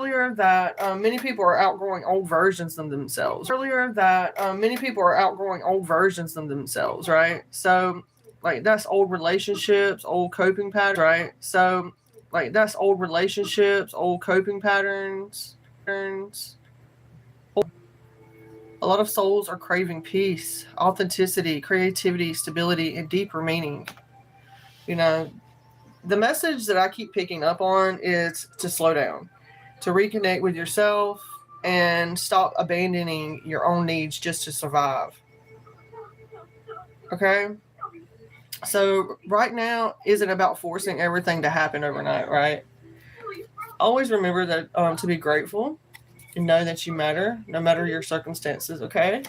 earlier that many people are outgrowing old versions of themselves. Earlier that many people are outgrowing old versions of themselves, right? So, like, that's old relationships, old coping patterns, right? So, like, that's old relationships, old coping patterns. A lot of souls are craving peace, authenticity, creativity, stability, and deeper meaning. You know, the message that I keep picking up on is to slow down, to reconnect with yourself, and stop abandoning your own needs just to survive. Okay? So, right now isn't about forcing everything to happen overnight, right? Always remember that to be grateful and know that you matter, no matter your circumstances, okay?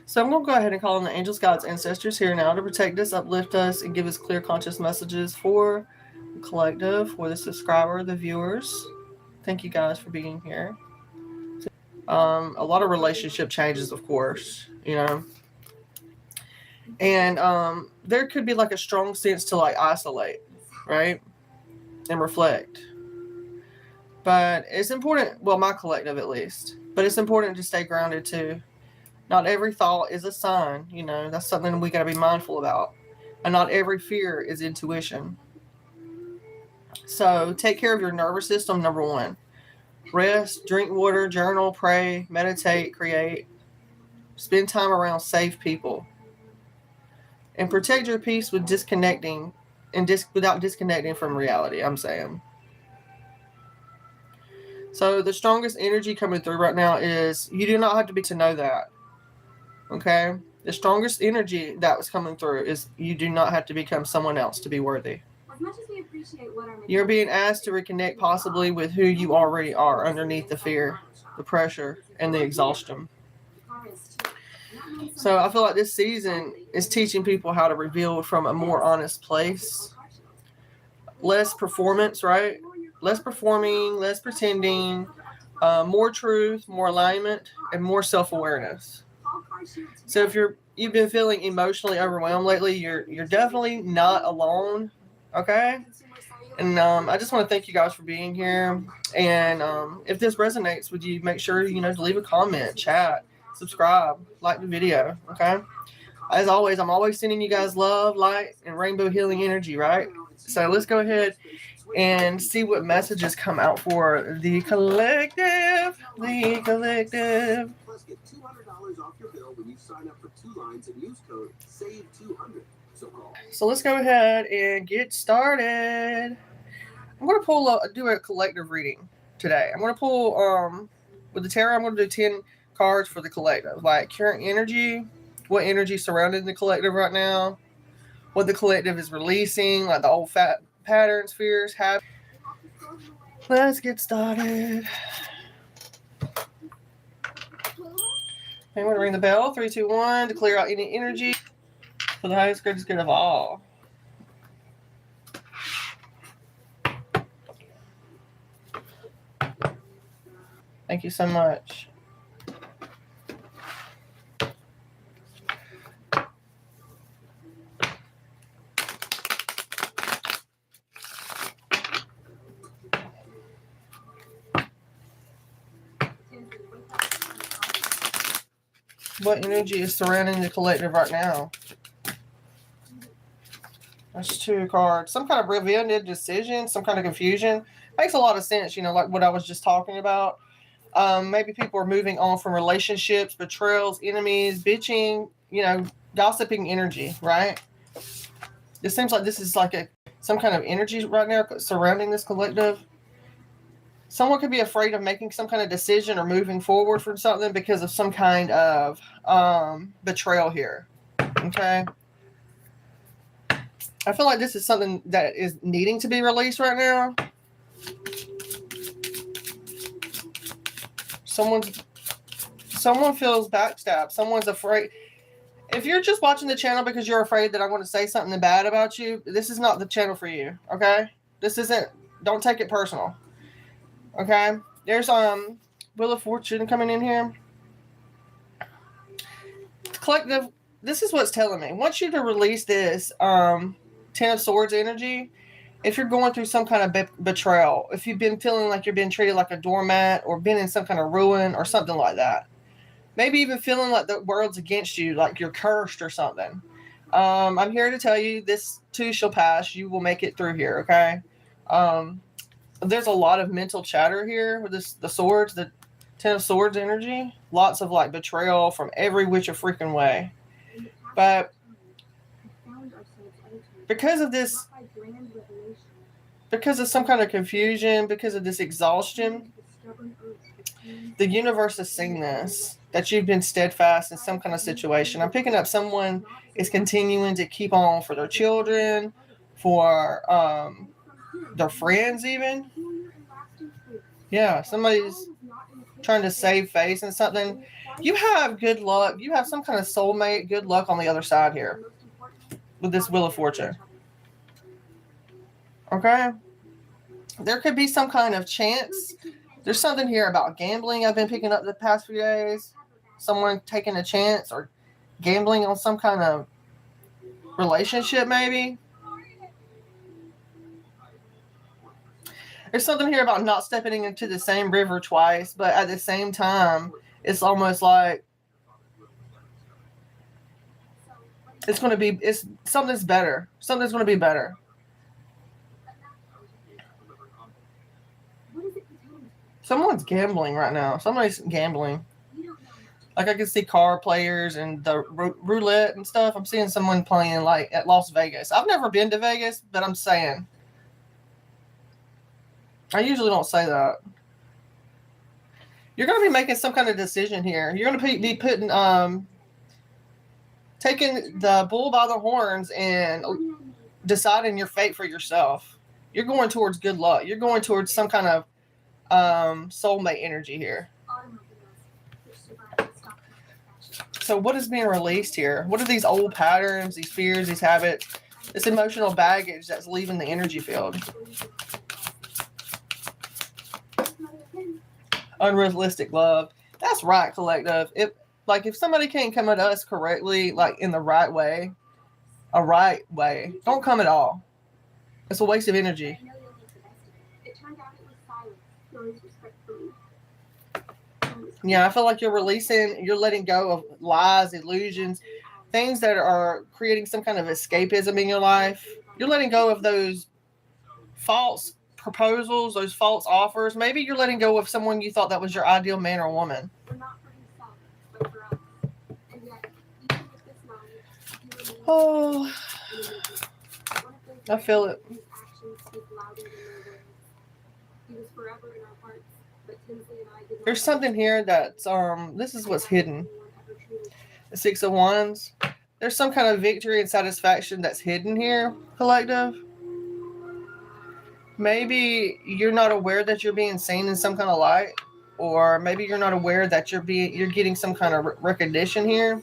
So I'm going to go ahead and call on the angels, gods, ancestors here now to protect us, uplift us, and give us clear, conscious messages for the collective, for the subscriber, the viewers. Thank you guys for being here. A lot of relationship changes, of course, you know. And there could be like a strong sense to like isolate, right? And reflect. But it's important, well, my collective at least, but it's important to stay grounded too. Not every thought is a sign, you know, that's something we got to be mindful about. And not every fear is intuition. So take care of your nervous system, number one. Rest, drink water, journal, pray, meditate, create. Spend time around safe people. And protect your peace with disconnecting and without disconnecting from reality, I'm saying. So the strongest energy coming through right now is you do not have to be to know that. Okay? The strongest energy that was coming through is you do not have to become someone else to be worthy. As much as we appreciate what our You're being asked to reconnect possibly with who you already are underneath the fear, the pressure, and the exhaustion. So I feel like this season is teaching people how to reveal from a more honest place. Less performance, right? Less performing, less pretending, more truth, more alignment, and more self-awareness. So if you've been feeling emotionally overwhelmed lately, you're definitely not alone. Okay? And I just want to thank you guys for being here. And if this resonates with you, make sure to leave a comment, chat, subscribe, like the video. Okay? As always, I'm always sending you guys love, light, and rainbow healing energy, right? So let's go ahead and see what messages come out for the collective. The collective. Plus, get $200 off your bill when you sign up for 2 lines and use code SAVE200. So let's go ahead and get started. I'm going to do a collective reading today. I'm going to pull, with the tarot, I'm going to do 10 cards for the collective. Like current energy, what energy surrounding the collective right now, what the collective is releasing, like the old fat patterns, fears, habits. Let's get started. I'm going to ring the bell, 3, 2, 1, to clear out any energy for the highest greatest good of all. Thank you so much. What energy is surrounding the collective right now? That's 2 cards. Some kind of revealed decision, some kind of confusion. Makes a lot of sense, like what I was just talking about. Maybe people are moving on from relationships, betrayals, enemies, bitching, gossiping energy, right? It seems like this is like some kind of energy right now surrounding this collective. Someone could be afraid of making some kind of decision or moving forward from something because of some kind of betrayal here. Okay? I feel like this is something that is needing to be released right now. Someone feels backstabbed. Someone's afraid. If you're just watching the channel because you're afraid that I'm going to say something bad about you, this is not the channel for you. Okay? Don't take it personal. Okay? There's Wheel of Fortune coming in here. Collective, this is what's telling me. I want you to release this 10 of Swords energy. if you're going through some kind of betrayal, if you've been feeling like you're being treated like a doormat or been in some kind of ruin or something like that. Maybe even feeling like the world's against you, like you're cursed or something. I'm here to tell you this too shall pass. You will make it through here, okay? There's a lot of mental chatter here with the swords, the Ten of Swords energy. Lots of like betrayal from every which a freaking way. But because of this, because of some kind of confusion, because of this exhaustion, the universe is seeing this, that you've been steadfast in some kind of situation. I'm picking up someone is continuing to keep on for their children, for their friends even. Yeah, somebody's trying to save face and something. You have good luck. You have some kind of soulmate, good luck on the other side here with this Wheel of Fortune. Okay? There could be some kind of chance. There's something here about gambling I've been picking up the past few days. Someone taking a chance or gambling on some kind of relationship maybe. There's something here about not stepping into the same river twice, but at the same time, it's almost like something's better. Something's going to be better. Someone's gambling right now. Somebody's gambling. Like I can see car players and the roulette and stuff. I'm seeing someone playing like at Las Vegas. I've never been to Vegas, but I'm saying. I usually don't say that. You're going to be making some kind of decision here. You're going to be putting, taking the bull by the horns and deciding your fate for yourself. You're going towards good luck. You're going towards some kind of soulmate energy here. So what is being released here? What are these old patterns, these fears, these habits, this emotional baggage that's leaving the energy field? Unrealistic love. That's right, collective. If somebody can't come at us correctly, like in the right way, don't come at all. It's a waste of energy. Yeah, I feel like you're letting go of lies, illusions, things that are creating some kind of escapism in your life. You're letting go of those false proposals, those false offers. Maybe you're letting go of someone you thought that was your ideal man or woman. Oh, I feel it. There's something here that's this is what's hidden. The Six of Wands. There's some kind of victory and satisfaction that's hidden here, collective. Maybe you're not aware that you're being seen in some kind of light, or maybe you're not aware that you're getting some kind of recognition here.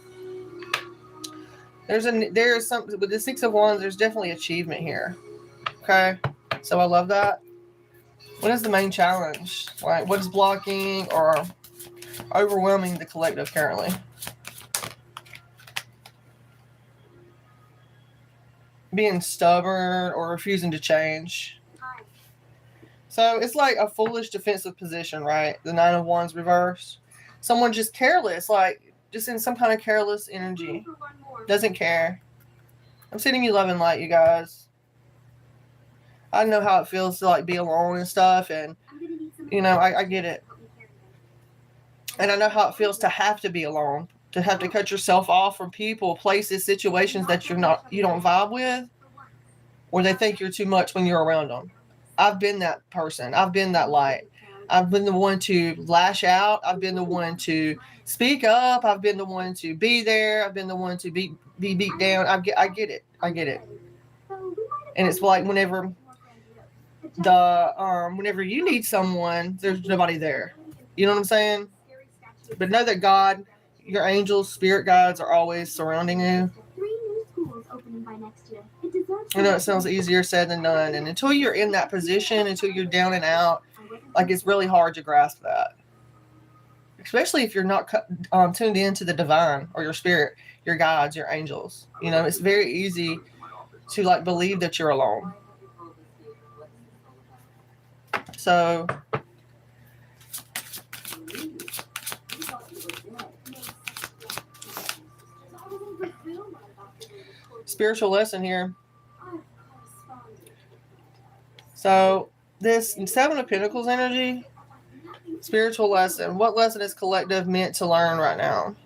There's something with the Six of Wands. There's definitely achievement here. Okay, so I love that. What is the main challenge? Like, what is blocking or overwhelming the collective currently? Being stubborn or refusing to change. So it's like a foolish defensive position, right? The Nine of Wands reverse. Someone just careless, like just in some kind of careless energy. Doesn't care. I'm sending you love and light, you guys. I know how it feels to like be alone and stuff, and I get it. And I know how it feels to have to be alone, to have to cut yourself off from people, places, situations that you don't vibe with, or they think you're too much when you're around them. I've been that person. I've been that light. I've been the one to lash out. I've been the one to speak up. I've been the one to be there. I've been the one to be beat down. I get it. And it's like whenever you need someone, there's nobody there. You know what I'm saying? But know that God, your angels, spirit guides are always surrounding you. I know it sounds easier said than done, and until you're in that position, until you're down and out, like it's really hard to grasp that. Especially if you're not tuned into the divine or your spirit, your guides, your angels. It's very easy to like believe that you're alone. So spiritual lesson here. So this 7 of Pentacles energy, spiritual lesson. What lesson is collective meant to learn right now?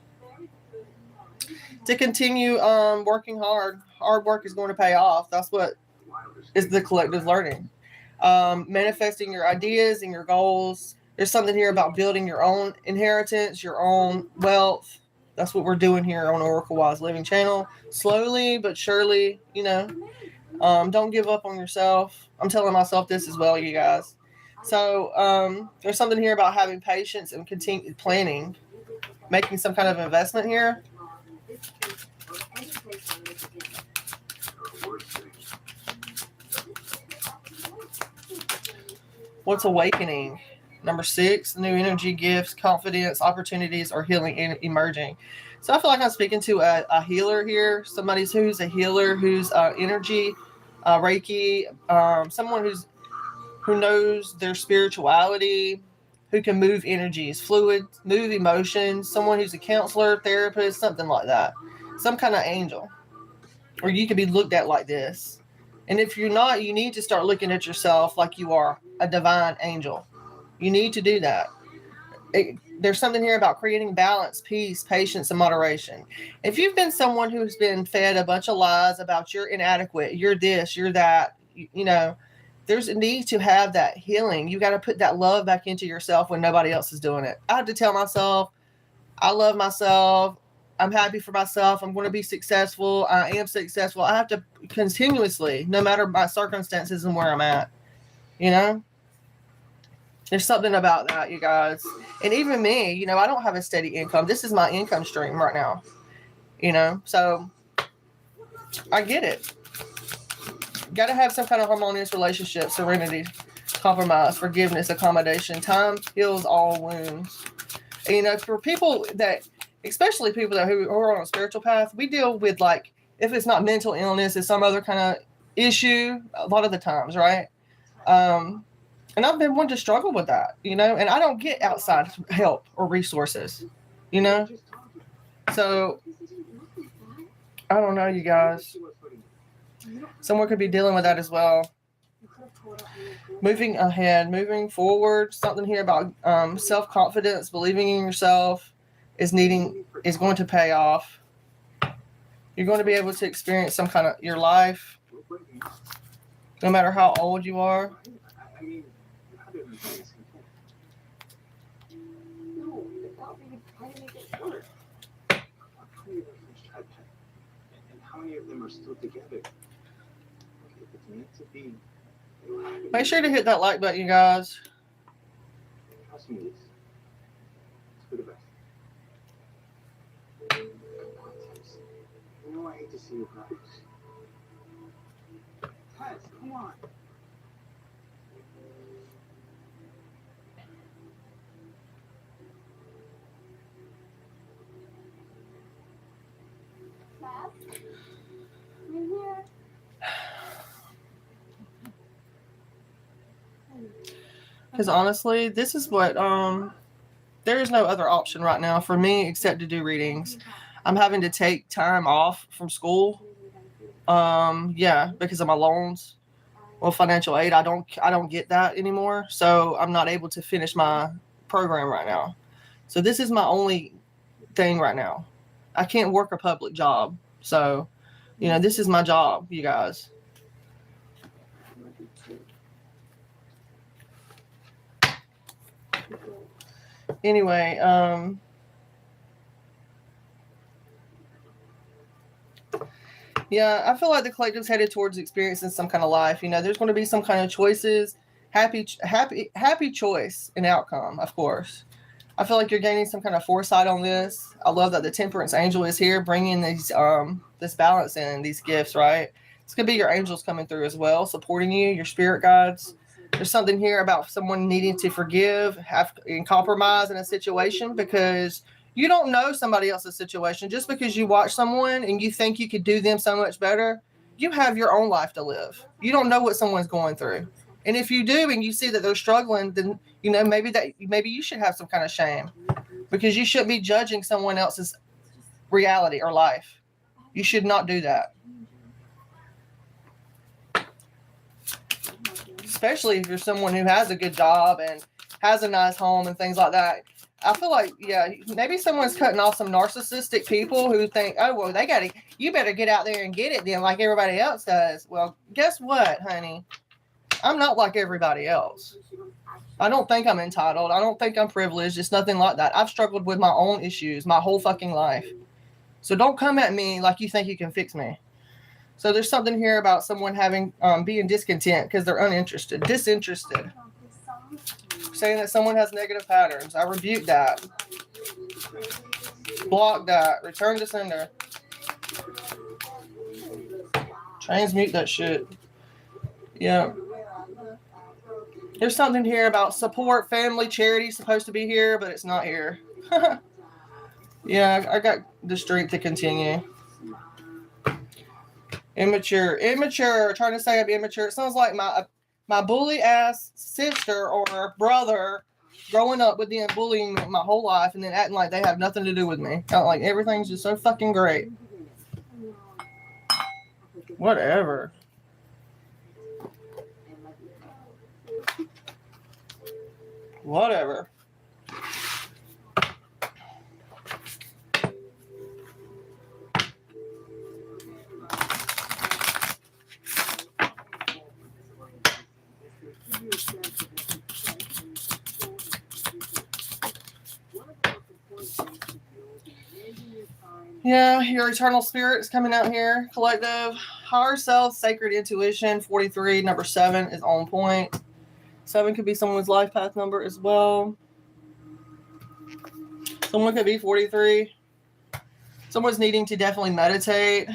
To continue working hard. Hard work is going to pay off. That's what is the collective learning. Manifesting your ideas and your goals. There's something here about building your own inheritance, your own wealth. That's what we're doing here on Oracle Wise Living Channel. Slowly but surely, you know. Don't give up on yourself. I'm telling myself this as well, you guys. So there's something here about having patience and continue planning, making some kind of investment here. What's awakening? Number 6, new energy, gifts, confidence, opportunities, or healing emerging. So I feel like I'm speaking to a healer here, somebody who's a healer, who's energy, Reiki, someone who knows their spirituality, who can move energies, fluids, move emotions, someone who's a counselor, therapist, something like that. Some kind of angel. Or you could be looked at like this. And if you're not, you need to start looking at yourself like you are a divine angel. You need to do that. There's something here about creating balance, peace, patience, and moderation. If you've been someone who's been fed a bunch of lies about you're inadequate, you're this, you're that, you know, there's a need to have that healing. You got to put that love back into yourself when nobody else is doing it. I have to tell myself, I love myself. I'm happy for myself. I'm going to be successful. I am successful. I have to continuously, no matter my circumstances and where I'm at, you know? There's something about that, you guys. And even me, you know, I don't have a steady income. This is my income stream right now, you know? So I get it. Got to have some kind of harmonious relationship, serenity, compromise, forgiveness, accommodation. Time heals all wounds. And, you know, for people that, especially people who are on a spiritual path, we deal with, like, if it's not mental illness, it's some other kind of issue a lot of the times, right? And I've been one to struggle with that, you know, and I don't get outside help or resources, you know? So, I don't know, you guys. Someone could be dealing with that as well. Moving ahead, moving forward, something here about self-confidence, believing in yourself is going to pay off. You're going to be able to experience some kind of your life, no matter how old you are. Make sure to hit that like button, you guys. Trust me, it's for the best. You know I hate to see you cry. Tess, come on. Because honestly, this is what there is no other option right now for me except to do readings. I'm having to take time off from school. Because of my loans. Well, financial aid, I don't get that anymore. So I'm not able to finish my program right now. So this is my only thing right now. I can't work a public job. So, you know, this is my job, you guys. Anyway, I feel like the collective's headed towards experiencing some kind of life. You know, there's going to be some kind of choices, happy choice and outcome, of course. I feel like you're gaining some kind of foresight on this. I love that the Temperance Angel is here, bringing these this balance in, these gifts, right? It's going to be your angels coming through as well, supporting you, your spirit guides. There's something here about someone needing to forgive, and compromise in a situation, because you don't know somebody else's situation. Just because you watch someone and you think you could do them so much better, you have your own life to live. You don't know what someone's going through. And if you do and you see that they're struggling, then, you know, maybe you should have some kind of shame, because you shouldn't be judging someone else's reality or life. You should not do that. Especially if you're someone who has a good job and has a nice home and things like that. I feel like, yeah, maybe someone's cutting off some narcissistic people who think, oh, well, you better get out there and get it then like everybody else does. Well, guess what, honey? I'm not like everybody else. I don't think I'm entitled. I don't think I'm privileged. It's nothing like that. I've struggled with my own issues my whole fucking life. So don't come at me like you think you can fix me. So there's something here about someone having being discontent because they're disinterested. Saying that someone has negative patterns. I rebuke that. Block that. Return to sender. Transmute that shit. Yeah. There's something here about support, family, charity supposed to be here, but it's not here. Yeah, I got the strength to continue. Immature. Trying to say I'm immature. It sounds like my bully ass sister or brother growing up with them bullying me my whole life and then acting like they have nothing to do with me. Like everything's just so fucking great. Whatever. Whatever. Yeah, your eternal spirit is coming out here. Collective, higher self, sacred intuition, 43, number 7 is on point. 7 could be someone's life path number as well. Someone could be 43. Someone's needing to definitely meditate.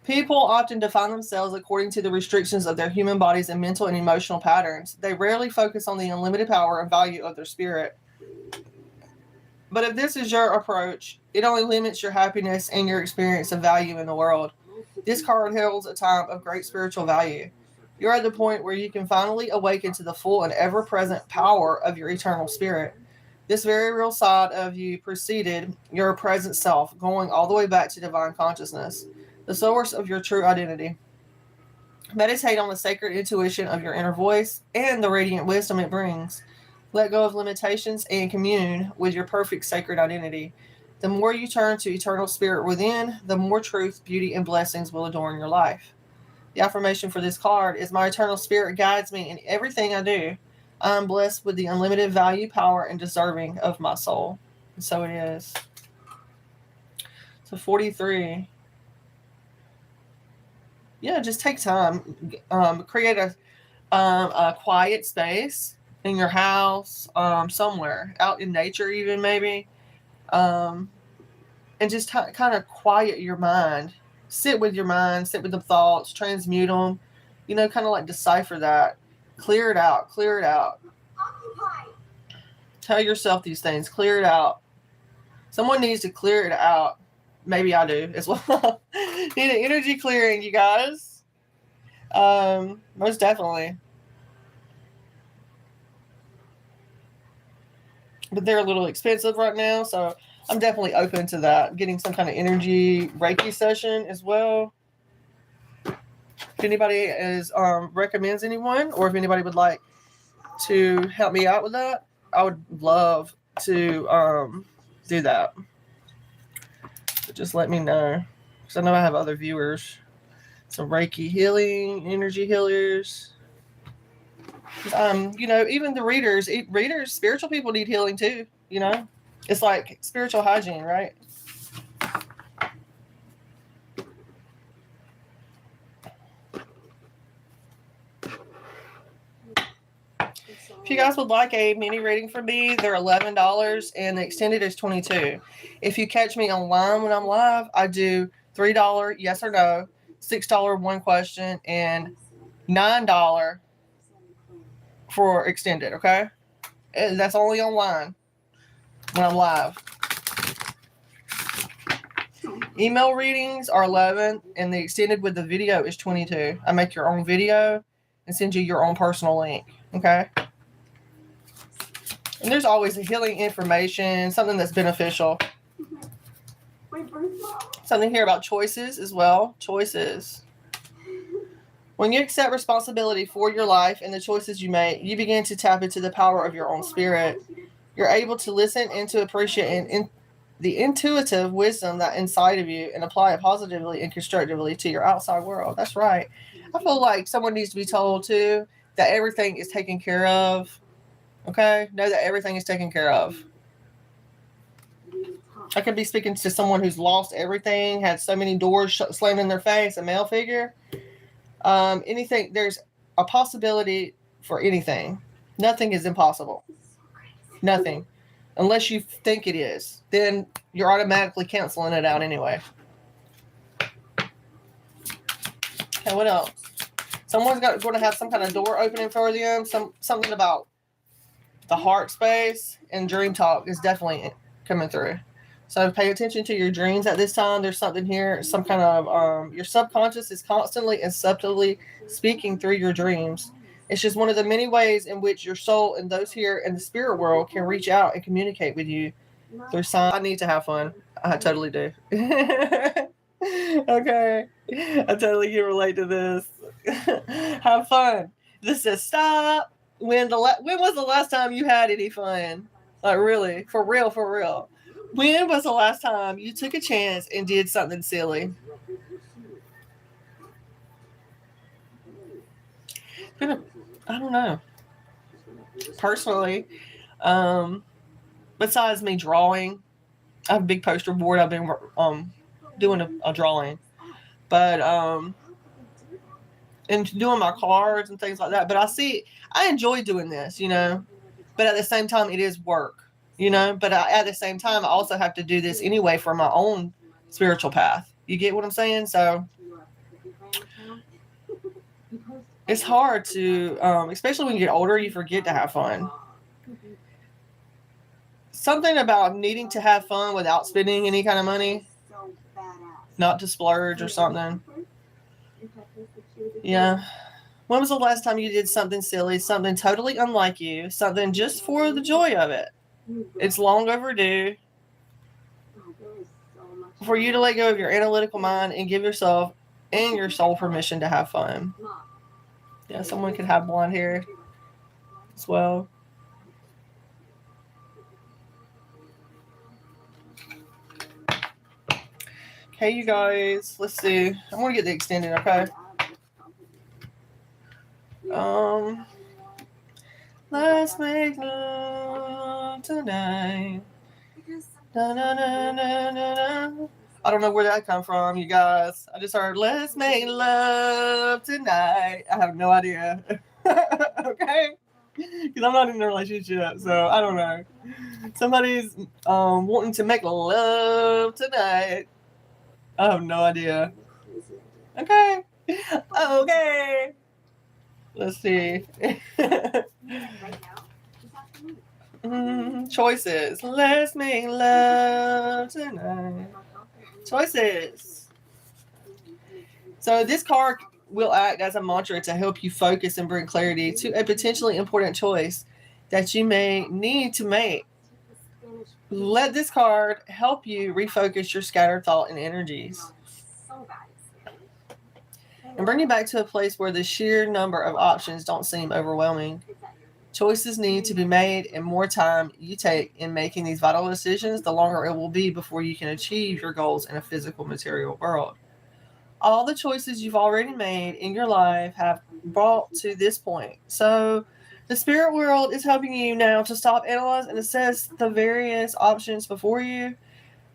People often define themselves according to the restrictions of their human bodies and mental and emotional patterns. They rarely focus on the unlimited power and value of their spirit. But if this is your approach, it only limits your happiness and your experience of value in the world. This card heralds a time of great spiritual value. You're at the point where you can finally awaken to the full and ever-present power of your eternal spirit. This very real side of you preceded your present self, going all the way back to divine consciousness, the source of your true identity. Meditate on the sacred intuition of your inner voice and the radiant wisdom it brings. Let go of limitations and commune with your perfect sacred identity. The more you turn to eternal spirit within, the more truth, beauty, and blessings will adorn your life. The affirmation for this card is, my eternal spirit guides me in everything I do. I am blessed with the unlimited value, power, and deserving of my soul. And so it is. So 43. Yeah, just take time. Create a quiet space in your house, somewhere out in nature, even maybe, and just kind of quiet your mind. Sit with your mind, sit with the thoughts, transmute them. You know, kind of like decipher that, clear it out. Tell yourself these things, clear it out. Someone needs to clear it out. Maybe I do as well. Need an energy clearing, you guys. Most definitely. But they're a little expensive right now, so I'm definitely open to that. Getting some kind of energy Reiki session as well. If anybody recommends anyone, or if anybody would like to help me out with that, I would love to do that. So just let me know, because I know I have other viewers. Some Reiki healing, energy healers. You know, even the readers, spiritual people need healing too. You know, it's like spiritual hygiene, right? If you guys would like a mini reading from me, they're $11 and the extended is $22. If you catch me online when I'm live, I do $3 yes or no, $6 one question, and $9 for extended, okay? And that's only online when I'm live. Email readings are 11, and the extended with the video is 22. I make your own video and send you your own personal link. Okay? And there's always a healing information, something that's beneficial. Something here about choices as well. Choices. When you accept responsibility for your life and the choices you make, you begin to tap into the power of your own spirit. You're able to listen and to appreciate the intuitive wisdom that inside of you and apply it positively and constructively to your outside world. That's right. I feel like someone needs to be told too that everything is taken care of. Okay? Know that everything is taken care of. I could be speaking to someone who's lost everything, had so many doors slammed in their face, a male figure. Anything, there's a possibility for anything. Nothing is impossible. Nothing. Unless you think it is. Then you're automatically canceling it out anyway. Okay, what else? Someone's going to have some kind of door opening for them. Something about the heart space and dream talk is definitely coming through. So pay attention to your dreams at this time. There's something here, some kind of, your subconscious is constantly and subtly speaking through your dreams. It's just one of the many ways in which your soul and those here in the spirit world can reach out and communicate with you through signs. I need to have fun. I totally do. Okay. I totally can relate to this. Have fun. This says stop. When was the last time you had any fun? Like really, for real. When was the last time you took a chance and did something silly? I don't know. Personally, besides me drawing, I have a big poster board. I've been doing a drawing, but and doing my cards and things like that. But I enjoy doing this, but at the same time, it is work. But at the same time, I also have to do this anyway for my own spiritual path. You get what I'm saying? So it's hard to, especially when you get older, you forget to have fun. Something about needing to have fun without spending any kind of money, not to splurge or something. Yeah. When was the last time you did something silly, something totally unlike you, something just for the joy of it? It's long overdue for you to let go of your analytical mind and give yourself and your soul permission to have fun. Yeah, someone could have blonde hair as well. Okay, you guys, let's see. I'm going to get the extended, okay? Let's make love tonight. Da, da, da, da, da, da. I don't know where that come from, you guys. I just heard, let's make love tonight. I have no idea. Okay? Because I'm not in a relationship, so I don't know. Somebody's wanting to make love tonight. I have no idea. Okay. Okay. Let's see. Choices. Let's make love tonight. Choices. So this card will act as a mantra to help you focus and bring clarity to a potentially important choice that you may need to make. Let this card help you refocus your scattered thought and energies and bring you back to a place where the sheer number of options don't seem overwhelming. Choices need to be made, and more time you take in making these vital decisions, the longer it will be before you can achieve your goals in a physical material world. All the choices you've already made in your life have brought to this point. So the spirit world is helping you now to stop, analyze, and assess the various options before you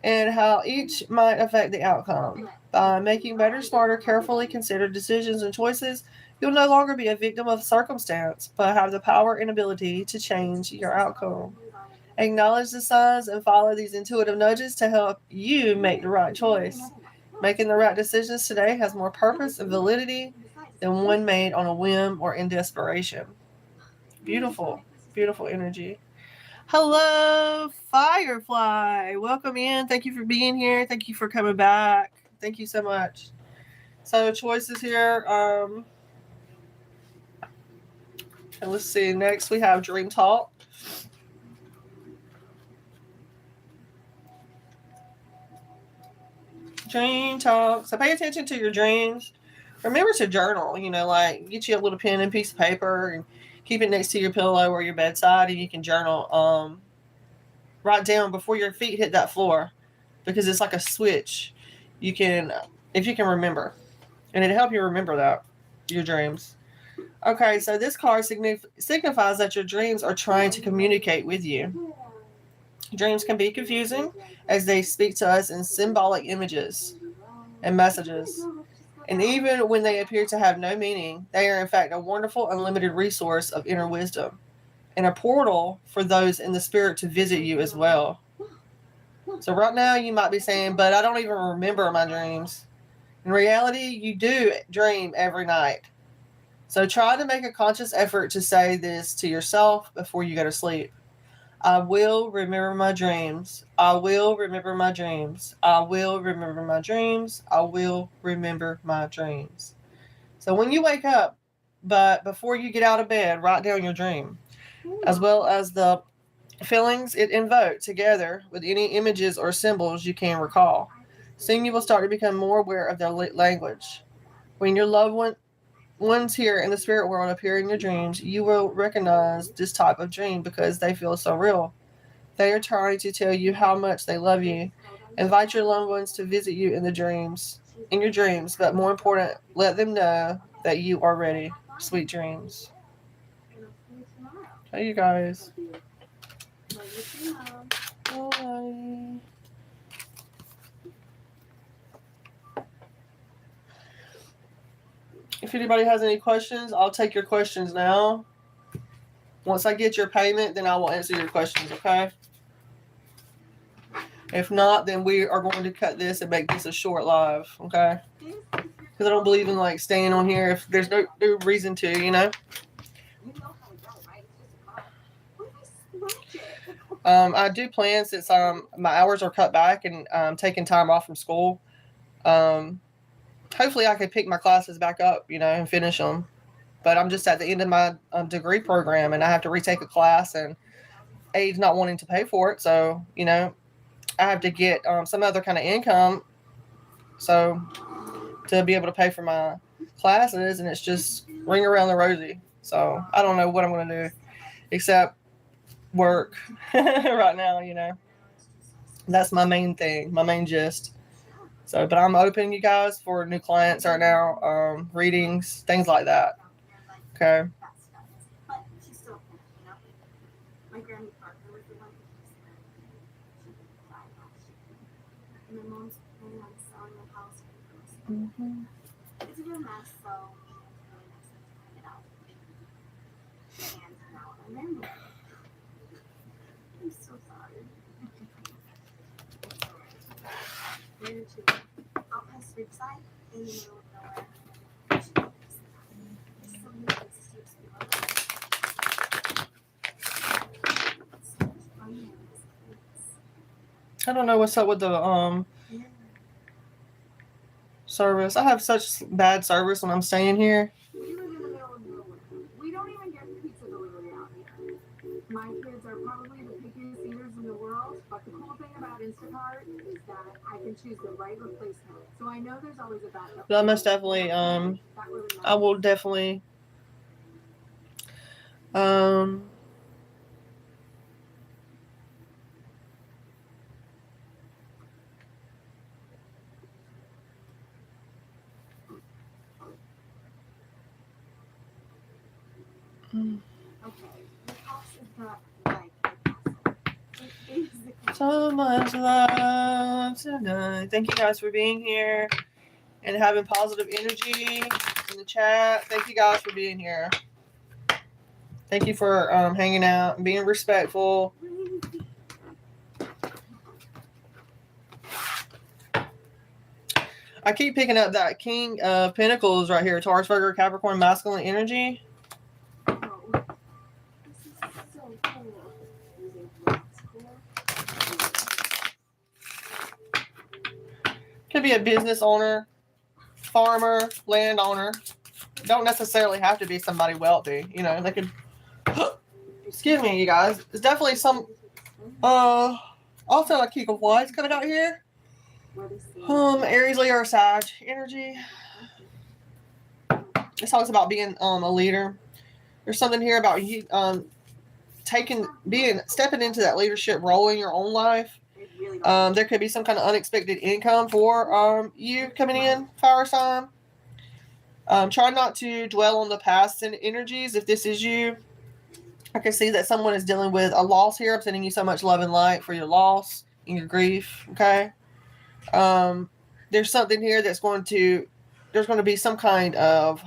and how each might affect the outcome. By making better, smarter, carefully considered decisions and choices, you'll no longer be a victim of circumstance, but have the power and ability to change your outcome. Acknowledge the signs and follow these intuitive nudges to help you make the right choice. Making the right decisions today has more purpose and validity than one made on a whim or in desperation. Beautiful, beautiful energy. Hello, Firefly. Welcome in. Thank you for being here. Thank you for coming back. Thank you so much. So choices here. And let's see. Next we have Dream Talk. Dream Talk. So pay attention to your dreams. Remember to journal. Like get you a little pen and piece of paper and keep it next to your pillow or your bedside, and you can journal. Write down before your feet hit that floor, because it's like a switch. You can, if you can remember, and it'll help you remember that your dreams. Okay, so this card signifies that your dreams are trying to communicate with you. Dreams can be confusing as they speak to us in symbolic images and messages. And even when they appear to have no meaning, they are in fact a wonderful, unlimited resource of inner wisdom and a portal for those in the spirit to visit you as well. So right now you might be saying, but I don't even remember my dreams. In reality, you do dream every night. So try to make a conscious effort to say this to yourself before you go to sleep. I will remember my dreams. I will remember my dreams. I will remember my dreams. I will remember my dreams. So when you wake up, but before you get out of bed, write down your dream, as well as the feelings it invoked, together with any images or symbols you can recall. Soon you will start to become more aware of their language. When your loved ones here in the spirit world appear in your dreams, you will recognize this type of dream because they feel so real. They are trying to tell you how much they love you. Invite your loved ones to visit you in your dreams, but more important, let them know that you are ready. Sweet dreams. Hey, you guys. Bye. If anybody has any questions, I'll take your questions now. Once I get your payment, then I will answer your questions, okay? If not, then we are going to cut this and make this a short live, okay? Because I don't believe in like staying on here if there's no reason to, you know? I do plan, since my hours are cut back and I'm taking time off from school. Hopefully I could pick my classes back up, and finish them. But I'm just at the end of my degree program, and I have to retake a class, and Aid's not wanting to pay for it. So, I have to get some other kind of income so to be able to pay for my classes, and it's just ring around the rosy. So I don't know what I'm going to do except work right now. That's my main thing, my main gist. So, but I'm open, you guys, for new clients right now, readings, things like that. Okay. Mm-hmm. I don't know what's up with the service. I have such bad service when I'm staying here. We live in the middle of nowhere. We don't even get pizza delivery out here. My kids are probably the pickiest eaters in the world, but the cool thing about Instacart is that I can choose the right replacement. So I know there's always a backup. But I most definitely, I will definitely, so much love tonight. Thank you guys for being here and having positive energy in the chat. Thank you guys for being here. Thank you for hanging out and being respectful. I keep picking up that King of Pentacles right here. Taurus, Virgo, Capricorn, masculine energy. Could be a business owner, farmer, landowner. Don't necessarily have to be somebody wealthy. You know, they could. Excuse me, you guys. There's definitely some. Also a kick of wise coming out here. Aries, Leo, or Sag energy. This talks about being a leader. There's something here about you stepping into that leadership role in your own life. There could be some kind of unexpected income for you coming in, fire sign. Try not to dwell on the past energies if this is you. I can see that someone is dealing with a loss here. I'm sending you so much love and light for your loss and your grief. Okay. There's something here there's going to be some kind of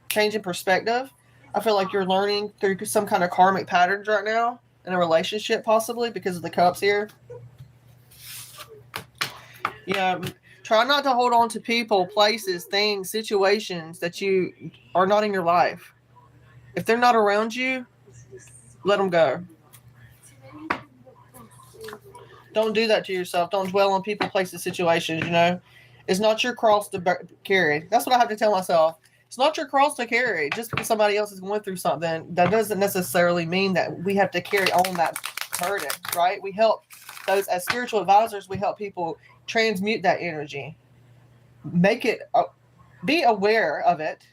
change in perspective. I feel like you're learning through some kind of karmic patterns right now in a relationship, possibly because of the cups here. Yeah. Try not to hold on to people, places, things, situations that you are not in your life. If they're not around you, let them go. Don't do that to yourself. Don't dwell on people, places, situations, you know. It's not your cross to carry. That's what I have to tell myself. It's not your cross to carry. Just because somebody else is going through something, that doesn't necessarily mean that we have to carry on that burden, right? We help those, as spiritual advisors, we help people transmute that energy. Make it, be aware of it,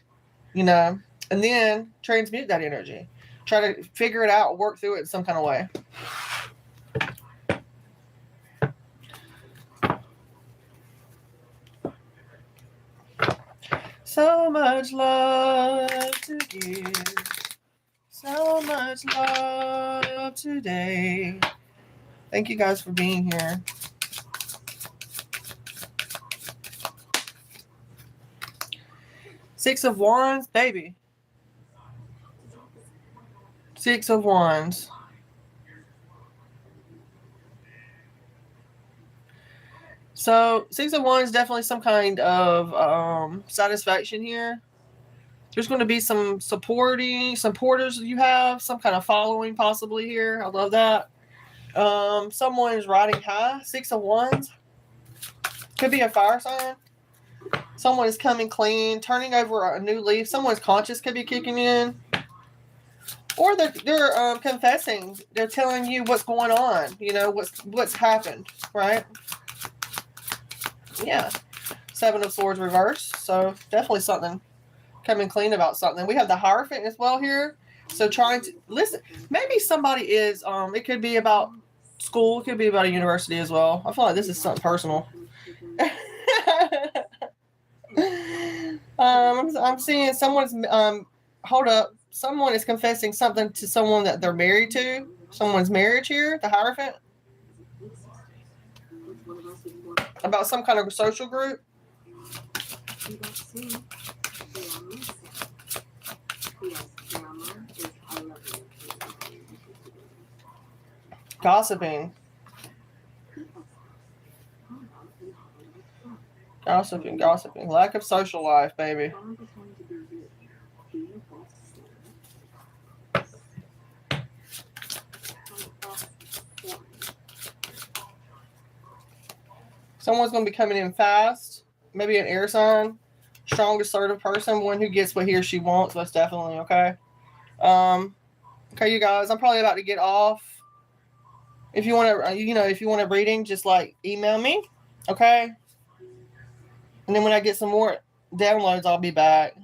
you know, and then transmute that energy. Try to figure it out, work through it in some kind of way. So much love to give. So much love today. Thank you guys for being here. Six of Wands, baby. Six of Wands. So, Six of Wands, definitely some kind of satisfaction here. There's going to be some supporters you have, some kind of following possibly here. I love that. Someone is riding high. Six of Wands. Could be a fire sign. Someone is coming clean, turning over a new leaf. Someone's conscience could be kicking in. Or they're confessing. They're telling you what's going on. You know, what's happened, right? Yeah. Seven of Swords reversed. So definitely something coming clean about something. We have the Hierophant as well here. So trying to listen. Maybe somebody is, it could be about school. It could be about a university as well. I feel like this is something personal. I'm seeing someone's, hold up. Someone is confessing something to someone that they're married to. Someone's marriage here, the Hierophant. About some kind of social group. Gossiping. Gossiping. Lack of social life, baby. Someone's going to be coming in fast. Maybe an air sign. Strong, assertive person. One who gets what he or she wants. Most definitely, okay? Okay, you guys. I'm probably about to get off. If you want to, if you want a reading, just like email me. Okay? And then when I get some more downloads, I'll be back.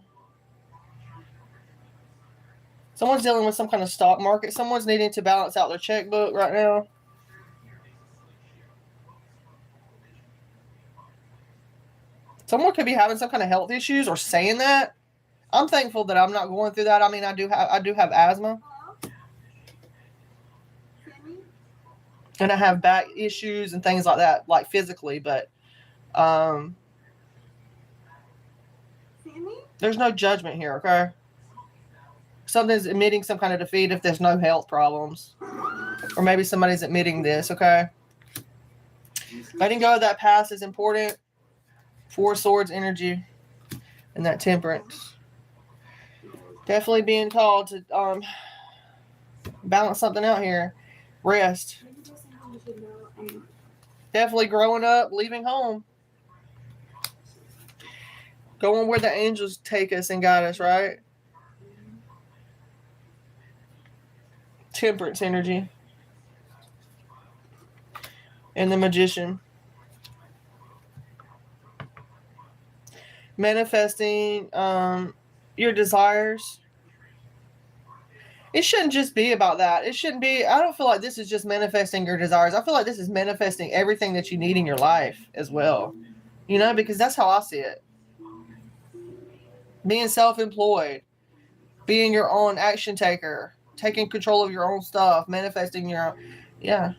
Someone's dealing with some kind of stock market. Someone's needing to balance out their checkbook right now. Someone could be having some kind of health issues or saying that. I'm thankful that I'm not going through that. I mean, I do have asthma. And I have back issues and things like that, like physically, but there's no judgment here, okay? Something's admitting some kind of defeat if there's no health problems. Or maybe somebody's admitting this, okay? Letting go of that past is important. Four Swords energy and that Temperance. Definitely being called to balance something out here. Rest. Definitely growing up, leaving home. Going where the angels take us and guide us, right? Temperance energy. And the Magician. Manifesting your desires. It shouldn't just be about that. It shouldn't be, I don't feel like this is just manifesting your desires. I feel like this is manifesting everything that you need in your life as well. You know, because that's how I see it. Being self-employed, being your own action taker, taking control of your own stuff, manifesting your own, yeah.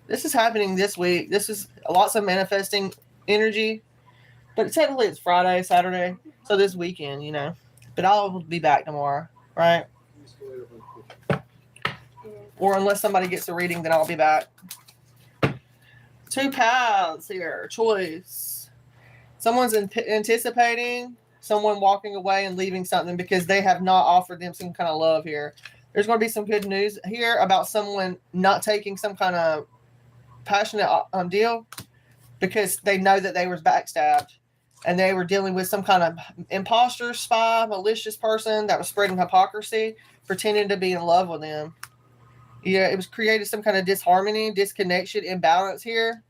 This is happening this week. This is lots of manifesting energy. But technically it's Friday, Saturday. So this weekend, you know. But I'll be back tomorrow, right? Or unless somebody gets a reading, then I'll be back. 2 paths here. Choice. Someone's anticipating someone walking away and leaving something because they have not offered them some kind of love here. There's going to be some good news here about someone not taking some kind of passionate deal because they know that they were backstabbed and they were dealing with some kind of imposter, spy, malicious person that was spreading hypocrisy, pretending to be in love with them. Yeah, it was created some kind of disharmony, disconnection, imbalance here.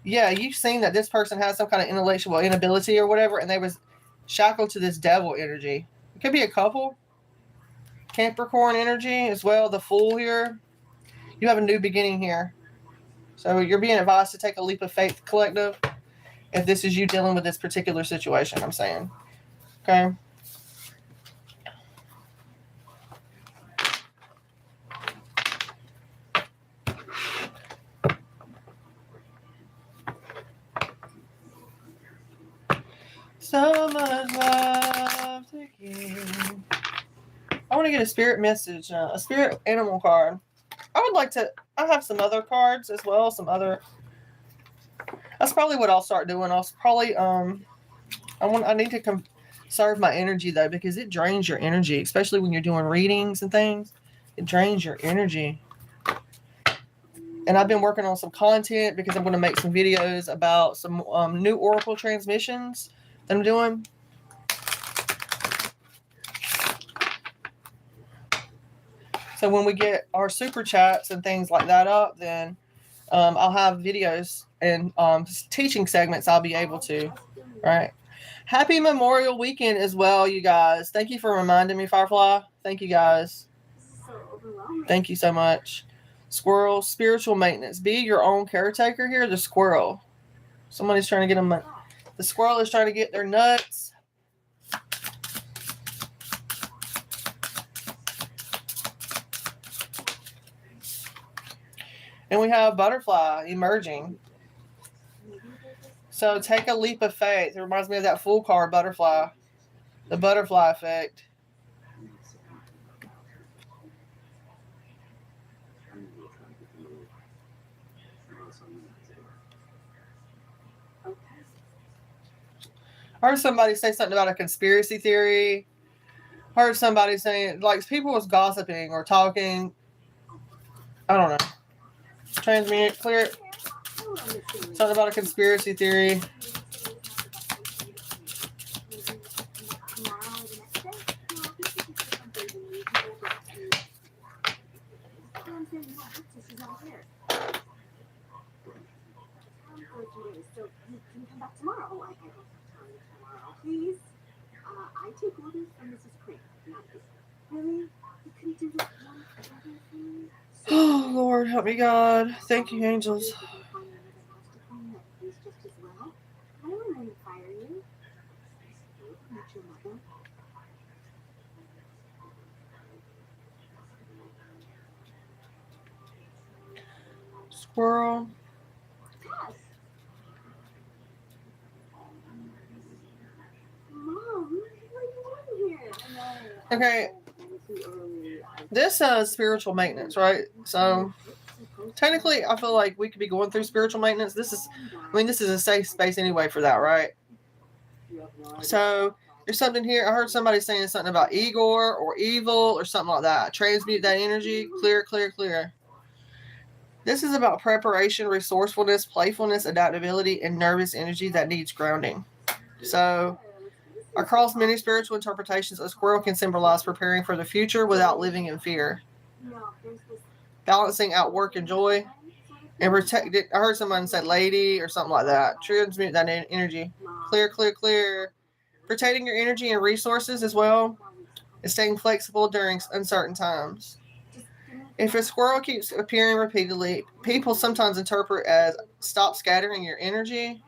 Yeah, you've seen that this person has some kind of intellectual inability or whatever, and they was shackled to this devil energy. It could be a couple. Capricorn energy as well, the Fool here. You have a new beginning here. So you're being advised to take a leap of faith, collective, if this is you dealing with this particular situation, I'm saying. Okay? So much love to give. I want to get a spirit message, a spirit animal card. I would like to, I have some other cards as well, some other, that's probably what I'll start doing. I'll probably, I need to conserve my energy though, because it drains your energy, especially when you're doing readings and things. It drains your energy. And I've been working on some content because I'm going to make some videos about some new oracle transmissions that I'm doing. So when we get our super chats and things like that up, then I'll have videos and teaching segments I'll be able to. Right. Happy Memorial Weekend as well, you guys. Thank you for reminding me, Firefly. Thank you, guys. Thank you so much. Squirrel, spiritual maintenance. Be your own caretaker here. The squirrel. Somebody's trying to get them. The squirrel is trying to get their nuts. And we have butterfly emerging. So take a leap of faith. It reminds me of that Fool card, butterfly. The butterfly effect. I heard somebody say something about a conspiracy theory. I heard somebody saying, like, people was gossiping or talking. I don't know. Transmute, clear it. Something about a conspiracy theory. Please, I take orders from Mrs. Crane. Really? You couldn't do this one order for me? Oh, Lord, help me, God. Thank you, angels. I don't want to fire you. Not your mother. Squirrel. Yes. Mom, what are you doing here? Okay. This spiritual maintenance, right? So technically, I feel like we could be going through spiritual maintenance. This is a safe space anyway for that, right? So there's something here. I heard somebody saying something about Igor or evil or something like that. Transmute that energy. Clear, clear, clear. This is about preparation, resourcefulness, playfulness, adaptability, and nervous energy that needs grounding. So, across many spiritual interpretations, a squirrel can symbolize preparing for the future without living in fear, balancing out work and joy, and protect it. I heard someone say lady or something like that. Transmute that energy. Clear, clear, clear. Protecting your energy and resources as well, and staying flexible during uncertain times. If a squirrel keeps appearing repeatedly, people sometimes interpret as stop scattering your energy,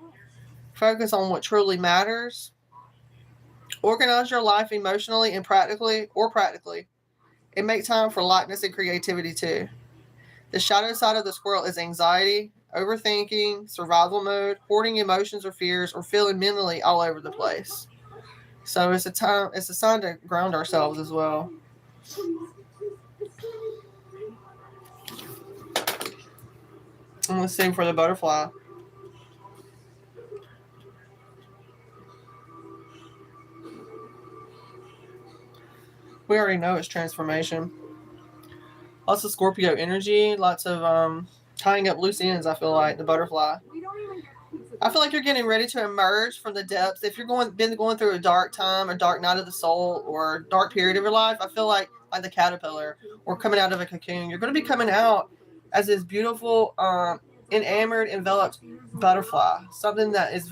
focus on what truly matters, organize your life emotionally and practically, and make time for lightness and creativity too. The shadow side of the squirrel is anxiety, overthinking, survival mode, hoarding emotions or fears, or feeling mentally all over the place. So it's a sign to ground ourselves as well. And let's see for the butterfly. We already know it's transformation. Lots of Scorpio energy, lots of tying up loose ends, I feel like, the butterfly. I feel like you're getting ready to emerge from the depths. If you're been going through a dark time, a dark night of the soul, or a dark period of your life, I feel like the caterpillar or coming out of a cocoon, you're going to be coming out as this beautiful, enamored, enveloped butterfly. Something that is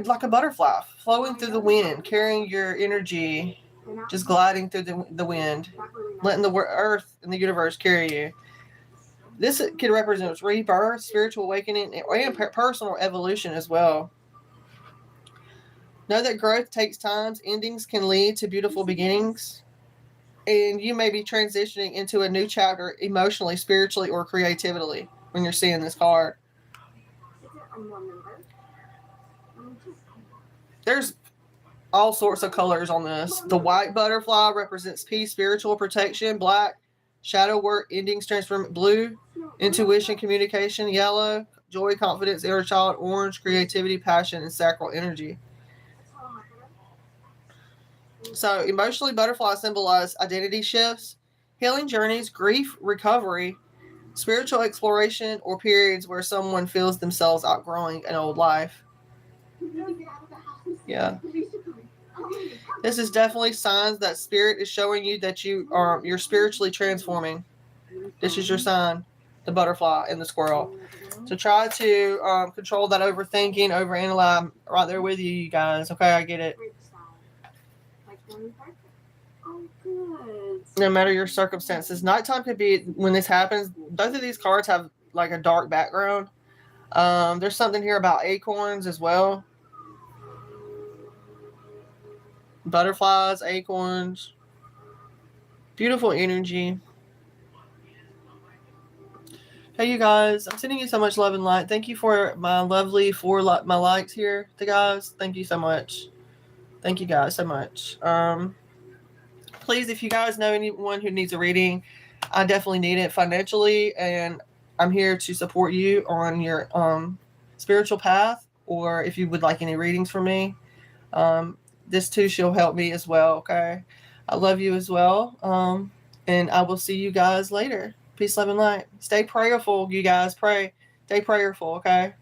like a butterfly, flowing through the wind, carrying your energy, just gliding through the wind, letting the earth and the universe carry you. This could represent rebirth, spiritual awakening, and personal evolution as well. Know that growth takes time. Endings can lead to beautiful beginnings. And you may be transitioning into a new chapter emotionally, spiritually, or creatively when you're seeing this card. There's all sorts of colors on this. The white butterfly represents peace, spiritual protection. Black, shadow work, endings, transform. Blue, intuition, communication. Yellow, joy, confidence, inner child. Orange, creativity, passion, and sacral energy. So emotionally, butterflies symbolize identity shifts, healing journeys, grief, recovery, spiritual exploration, or periods where someone feels themselves outgrowing an old life. Yeah. This is definitely signs that spirit is showing you that you're spiritually transforming. This is your sign, the butterfly and the squirrel. So try to control that overthinking, overanalyze. I'm right there with you guys. Okay, I get it. No matter your circumstances, nighttime could be when this happens. Both of these cards have like a dark background. There's something here about acorns as well. Butterflies, acorns, beautiful energy. Hey, you guys, I'm sending you so much love and light. Thank you for my lovely my likes here, the guys. Thank you so much. Thank you guys so much. Please, if you guys know anyone who needs a reading, I definitely need it financially, and I'm here to support you on your spiritual path, or if you would like any readings from me. This too shall help me as well, okay? I love you as well, and I will see you guys later. Peace, love, and light. Stay prayerful, you guys. Pray. Stay prayerful, okay?